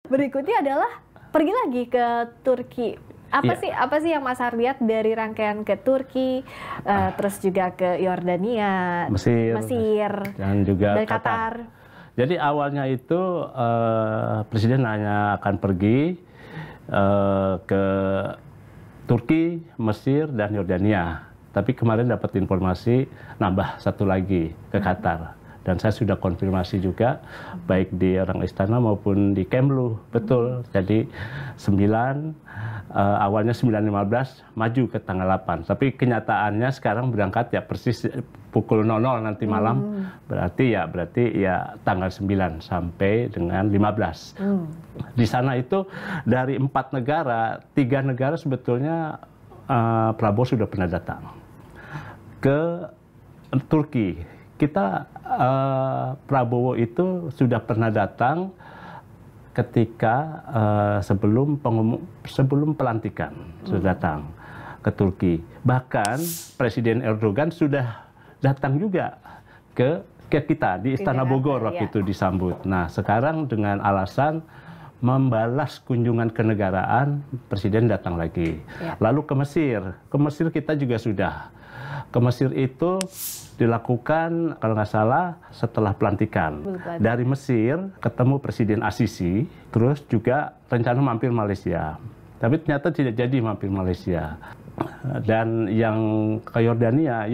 Berikutnya adalah pergi lagi ke Turki. Apa sih yang Mas Har lihat dari rangkaian ke Turki, terus juga ke Yordania, Mesir dan juga Qatar. Jadi awalnya itu Presiden hanya akan pergi ke Turki, Mesir, dan Yordania. Tapi kemarin dapat informasi nambah satu lagi ke Qatar. Dan saya sudah konfirmasi juga, baik di orang istana maupun di Kemlu, betul. Jadi awalnya 9.15 maju ke tanggal 8. Tapi kenyataannya sekarang berangkat ya persis pukul 00 nanti malam. Berarti ya tanggal 9 sampai dengan 15. Di sana itu dari 4 negara, 3 negara sebetulnya Prabowo sudah pernah datang ke Turki. Prabowo itu sudah pernah datang ketika sebelum pelantikan sudah datang ke Turki. Bahkan Presiden Erdogan sudah datang juga ke kita di Istana Bogor waktu itu disambut. Nah, sekarang dengan alasan membalas kunjungan kenegaraan, Presiden datang lagi. Lalu ke Mesir kita juga sudah. Ke Mesir itu dilakukan kalau nggak salah setelah pelantikan. Dari Mesir ketemu Presiden Asisi, terus juga rencana mampir Malaysia. Tapi ternyata tidak jadi mampir Malaysia. Dan yang ke Yordania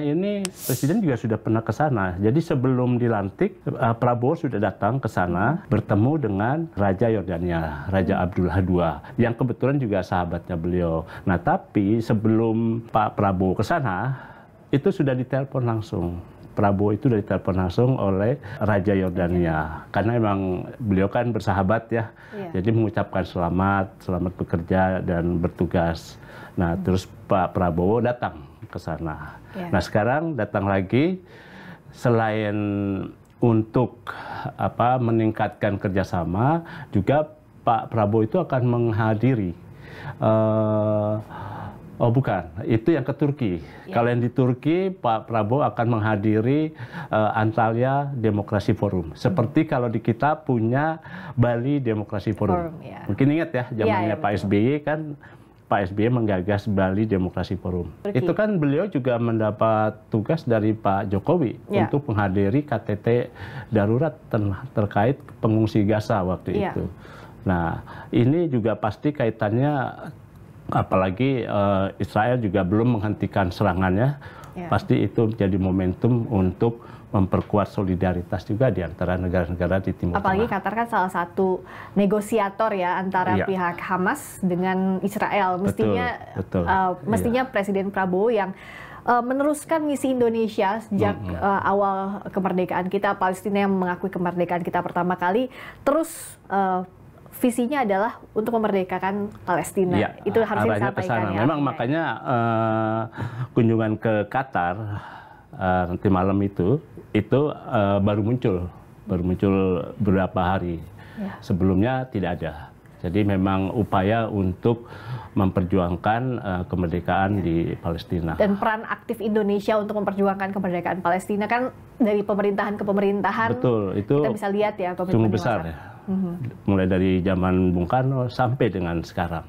ini Presiden juga sudah pernah ke sana. Jadi sebelum dilantik, Prabowo sudah datang ke sana bertemu dengan Raja Yordania, Raja Abdullah II, yang kebetulan juga sahabatnya beliau. Nah, tapi sebelum Pak Prabowo ke sana, itu sudah ditelepon langsung. Prabowo itu sudah ditelepon langsung oleh Raja Yordania. Karena memang beliau kan bersahabat ya. Jadi mengucapkan selamat bekerja dan bertugas. Nah, terus Pak Prabowo datang ke sana. Nah, sekarang datang lagi, selain untuk meningkatkan kerjasama, juga Pak Prabowo itu akan menghadiri itu yang ke Turki. Kalau yang di Turki, Pak Prabowo akan menghadiri Antalya Demokrasi Forum. Seperti kalau di kita punya Bali Demokrasi Forum. Mungkin ingat ya, zamannya Pak SBY kan, Pak SBY menggagas Bali Demokrasi Forum. Itu kan beliau juga mendapat tugas dari Pak Jokowi untuk menghadiri KTT darurat terkait pengungsi Gaza waktu itu. Nah, ini juga pasti kaitannya, apalagi Israel juga belum menghentikan serangannya, pasti itu menjadi momentum untuk memperkuat solidaritas juga di antara negara-negara di Timur Tengah. Apalagi Qatar kan salah satu negosiator ya antara pihak Hamas dengan Israel. Mestinya Presiden Prabowo yang meneruskan misi Indonesia sejak awal kemerdekaan kita, Palestina yang mengakui kemerdekaan kita pertama kali, terus visinya adalah untuk memerdekakan Palestina. Itu harus disampaikan. Memang makanya kunjungan ke Qatar nanti malam itu baru muncul beberapa hari. Sebelumnya tidak ada. Jadi memang upaya untuk memperjuangkan kemerdekaan di Palestina. Dan peran aktif Indonesia untuk memperjuangkan kemerdekaan Palestina kan dari pemerintahan ke pemerintahan. Betul, itu kita bisa lihat ya sungguh besar ya. Mulai dari zaman Bung Karno sampai dengan sekarang.